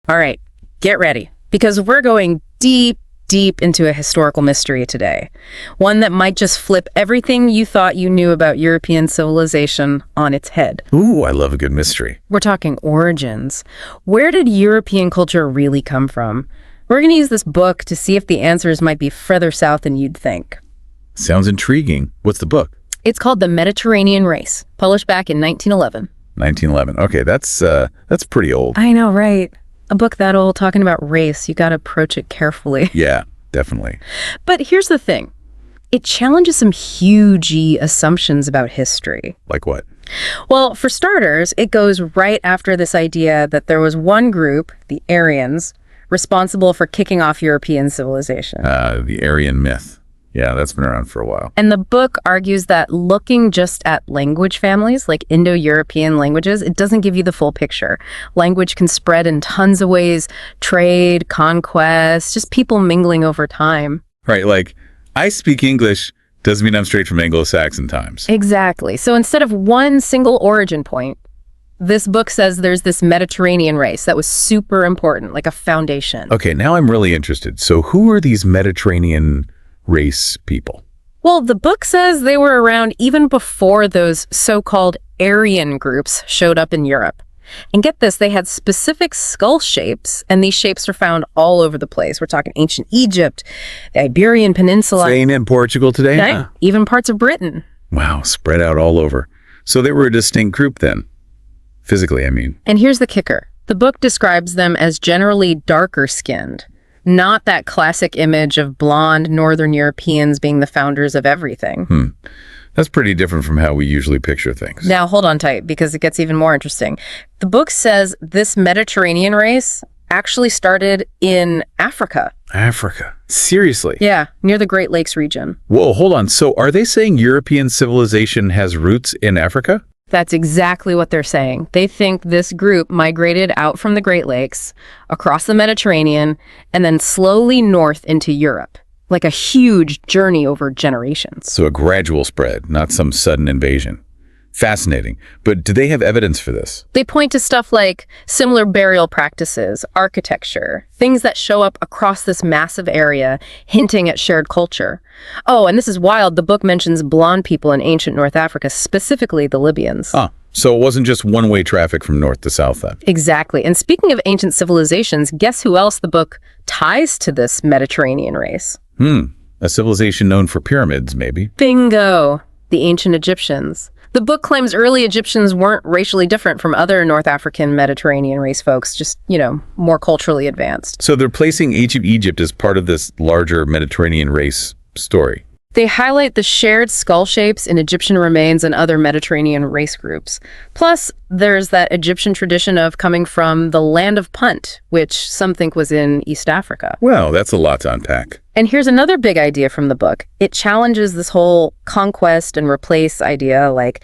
All right, get ready, because we're going deep into a historical mystery today. One that might just flip everything you thought you knew about European civilization on its head. Ooh, I love a good mystery. We're talking origins. Where did European culture really come from? We're going to use this book to see if the answers might be further south than you'd think. Sounds intriguing. What's the book? It's called The Mediterranean Race, published back in 1911. 1911. Okay, that's pretty old. I know, right? A book that old talking about race, you got to approach it carefully. Yeah, definitely. But here's the thing. It challenges some huge assumptions about history. Like what? Well, for starters, it goes right after this idea that there was one group, the Aryans, responsible for kicking off European civilization. The Aryan myth. Yeah, that's been around for a while. And the book argues that looking just at language families, like Indo-European languages, it doesn't give you the full picture. Language can spread in tons of ways: trade, conquest, just people mingling over time. Right, like, I speak English doesn't mean I'm straight from Anglo-Saxon times. Exactly. So instead of one single origin point, this book says there's this Mediterranean race that was super important, like a foundation. Okay, now I'm really interested. So who are these Mediterranean race people? Well, the book says they were around even before those so-called Aryan groups showed up in Europe. And get this, they had specific skull shapes, and these shapes are found all over the place. We're talking ancient Egypt, the Iberian Peninsula. Spain and Portugal today? Right? Huh? Even parts of Britain. Wow, spread out all over. So they were a distinct group then. Physically, I mean. And here's the kicker. The book describes them as generally darker skinned. Not that classic image of blonde Northern Europeans being the founders of everything. That's pretty different from how we usually picture things. Now, hold on tight, because it gets even more interesting. The book says this Mediterranean race actually started in Africa. Africa? Seriously? Yeah, near the Great Lakes region. Whoa, hold on. So are they saying European civilization has roots in Africa? That's exactly what they're saying. They think this group migrated out from the Great Lakes, across the Mediterranean, and then slowly north into Europe, like a huge journey over generations. So a gradual spread, not some sudden invasion. Fascinating. But do they have evidence for this? They point to stuff like similar burial practices, architecture, things that show up across this massive area, hinting at shared culture. Oh, and this is wild. The book mentions blonde people in ancient North Africa, specifically the Libyans. Ah, so it wasn't just one-way traffic from north to south then? Exactly. And speaking of ancient civilizations, guess who else the book ties to this Mediterranean race? A civilization known for pyramids, maybe? Bingo! The ancient Egyptians. The book claims early Egyptians weren't racially different from other North African Mediterranean race folks, just, more culturally advanced. So they're placing ancient Egypt as part of this larger Mediterranean race story. They highlight the shared skull shapes in Egyptian remains and other Mediterranean race groups. Plus, there's that Egyptian tradition of coming from the land of Punt, which some think was in East Africa. Well, that's a lot to unpack. And here's another big idea from the book. It challenges this whole conquest and replace idea, like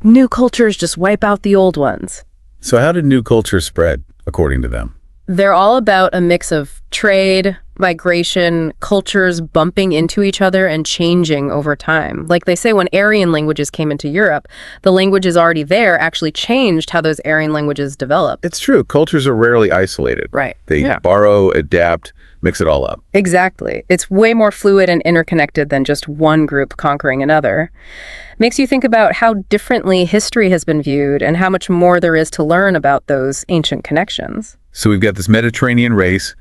new cultures just wipe out the old ones. So how did new cultures spread, according to them? They're all about a mix of trade, migration, cultures bumping into each other and changing over time. Like they say, when Aryan languages came into Europe, the languages already there actually changed how those Aryan languages developed. It's true. Cultures are rarely isolated. Right. They borrow, adapt, mix it all up. Exactly. It's way more fluid and interconnected than just one group conquering another. Makes you think about how differently history has been viewed and how much more there is to learn about those ancient connections. So we've got this Mediterranean race,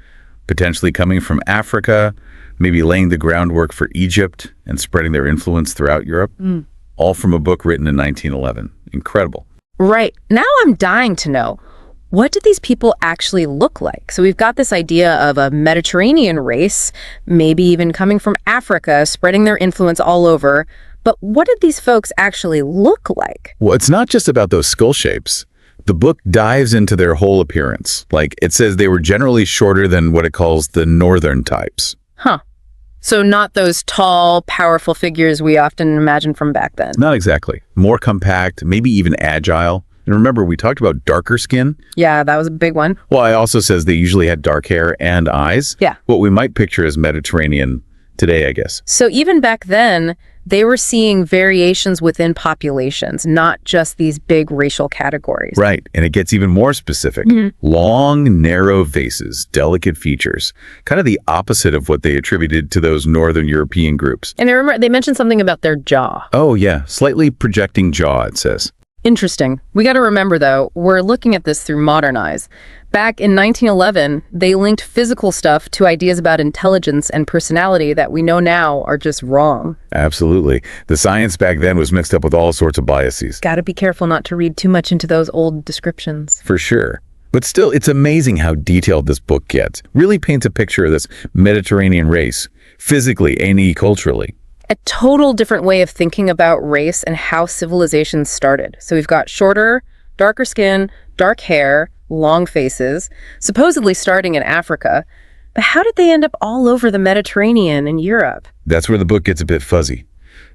potentially coming from Africa, maybe laying the groundwork for Egypt and spreading their influence throughout Europe, all from a book written in 1911. Incredible. Right. Now I'm dying to know, what did these people actually look like? So we've got this idea of a Mediterranean race, maybe even coming from Africa, spreading their influence all over. But what did these folks actually look like? Well, it's not just about those skull shapes. The book dives into their whole appearance. Like, it says they were generally shorter than what it calls the northern types. Huh. So not those tall, powerful figures we often imagine from back then. Not exactly. More compact, maybe even agile. And remember, we talked about darker skin? Yeah, that was a big one. Well, it also says they usually had dark hair and eyes. Yeah. What we might picture as Mediterranean today, I guess. So even back then, They were seeing variations within populations, not just these big racial categories. Right, and it gets even more specific. Long, narrow faces, delicate features, kind of the opposite of what they attributed to those Northern European groups. And I remember they mentioned something about their jaw. Oh yeah, slightly projecting jaw, it says. Interesting. We got to remember, though, we're looking at this through modern eyes. Back in 1911, they linked physical stuff to ideas about intelligence and personality that we know now are just wrong. Absolutely. The science back then was mixed up with all sorts of biases. Got to be careful not to read too much into those old descriptions. For sure. But still, it's amazing how detailed this book gets. Really paints a picture of this Mediterranean race, physically and culturally. A total different way of thinking about race and how civilizations started. So we've got shorter, darker skin, dark hair, long faces, supposedly starting in Africa. But how did they end up all over the Mediterranean and Europe? That's where the book gets a bit fuzzy.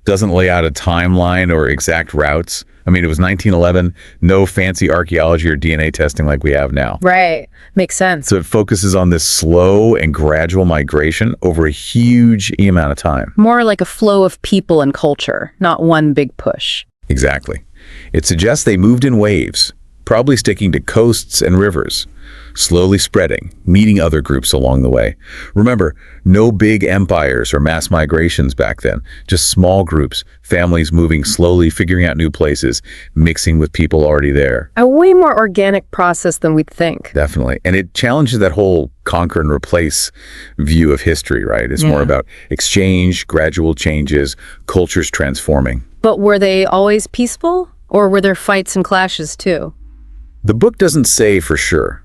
Doesn't lay out a timeline or exact routes. I mean, it was 1911, no fancy archaeology or DNA testing like we have now. Right. Makes sense. So it focuses on this slow and gradual migration over a huge amount of time. More like a flow of people and culture, not one big push. Exactly. It suggests they moved in waves, probably sticking to coasts and rivers, slowly spreading, meeting other groups along the way. Remember, no big empires or mass migrations back then, just small groups, families moving slowly, figuring out new places, mixing with people already there. A way more organic process than we'd think. Definitely. And it challenges that whole conquer and replace view of history, right? It's more about exchange, gradual changes, cultures transforming. But were they always peaceful? Or were there fights and clashes too? The book doesn't say for sure,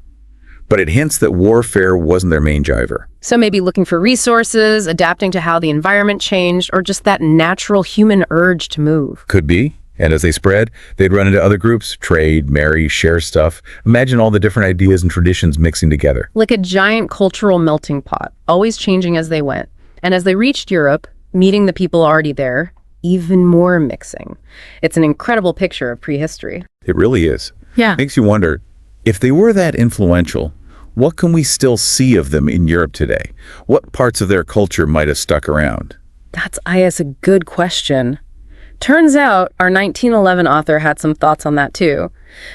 but it hints that warfare wasn't their main driver. So maybe looking for resources, adapting to how the environment changed, or just that natural human urge to move. Could be. And as they spread, they'd run into other groups, trade, marry, share stuff. Imagine all the different ideas and traditions mixing together. Like a giant cultural melting pot, always changing as they went. And as they reached Europe, meeting the people already there, even more mixing. It's an incredible picture of prehistory. It really is. Yeah. Makes you wonder, if they were that influential, what can we still see of them in Europe today? What parts of their culture might have stuck around? That's, a good question. Turns out our 1911 author had some thoughts on that too.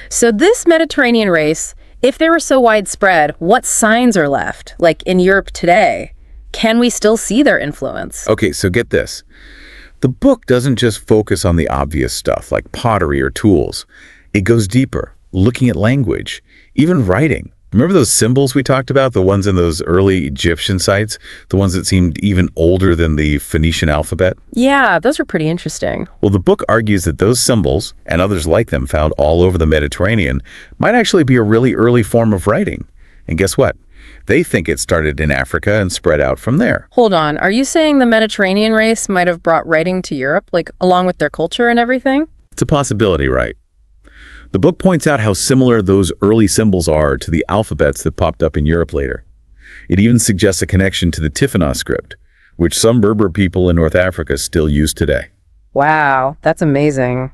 So this Mediterranean race, if they were so widespread, what signs are left, like in Europe today? Can we still see their influence? Okay, so get this. The book doesn't just focus on the obvious stuff like pottery or tools. It goes deeper, looking at language, even writing. Remember those symbols we talked about, the ones in those early Egyptian sites, the ones that seemed even older than the Phoenician alphabet? Yeah, those are pretty interesting. Well, the book argues that those symbols, and others like them found all over the Mediterranean, might actually be a really early form of writing. And guess what? They think it started in Africa and spread out from there. Hold on, are you saying the Mediterranean race might have brought writing to Europe, like along with their culture and everything? It's a possibility, right? The book points out how similar those early symbols are to the alphabets that popped up in Europe later. It even suggests a connection to the Tifinagh script, which some Berber people in North Africa still use today. Wow, that's amazing.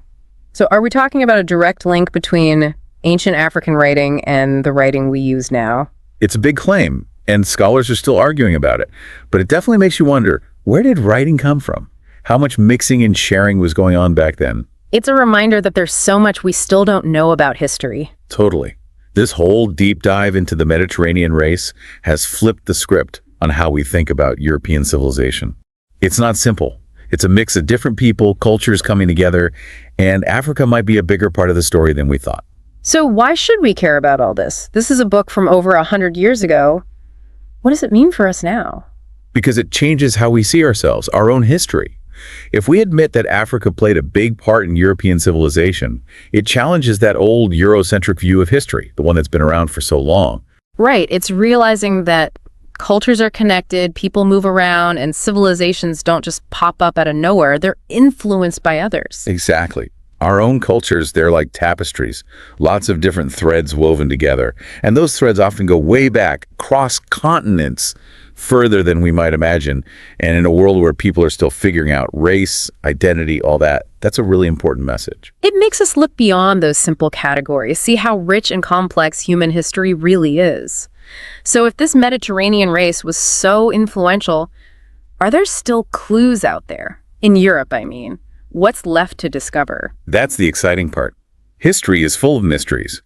So are we talking about a direct link between ancient African writing and the writing we use now? It's a big claim, and scholars are still arguing about it. But it definitely makes you wonder, where did writing come from? How much mixing and sharing was going on back then? It's a reminder that there's so much we still don't know about history. Totally. This whole deep dive into the Mediterranean race has flipped the script on how we think about European civilization. It's not simple. It's a mix of different people, cultures coming together, and Africa might be a bigger part of the story than we thought. So why should we care about all this? This is a book from over 100 years ago. What does it mean for us now? Because it changes how we see ourselves, our own history. If we admit that Africa played a big part in European civilization, it challenges that old Eurocentric view of history, the one that's been around for so long. Right. It's realizing that cultures are connected, people move around, and civilizations don't just pop up out of nowhere. They're influenced by others. Exactly. Our own cultures, they're like tapestries, lots of different threads woven together. And those threads often go way back, across continents, further than we might imagine. And in a world where people are still figuring out race, identity, all that, that's a really important message. It makes us look beyond those simple categories, see how rich and complex human history really is. So if this Mediterranean race was so influential, are there still clues out there? In Europe, I mean. What's left to discover? That's the exciting part. History is full of mysteries.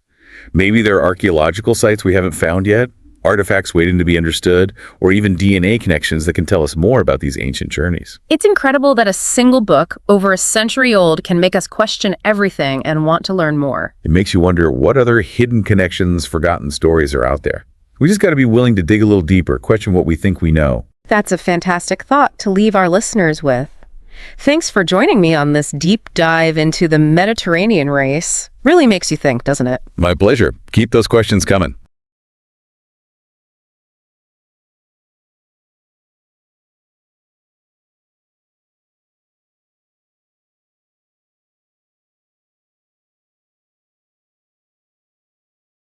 Maybe there are archaeological sites we haven't found yet, artifacts waiting to be understood, or even DNA connections that can tell us more about these ancient journeys. It's incredible that a single book, over a century old, can make us question everything and want to learn more. It makes you wonder what other hidden connections, forgotten stories are out there. We just got to be willing to dig a little deeper, question what we think we know. That's a fantastic thought to leave our listeners with. Thanks for joining me on this deep dive into the Mediterranean race. Really makes you think, doesn't it? My pleasure. Keep those questions coming.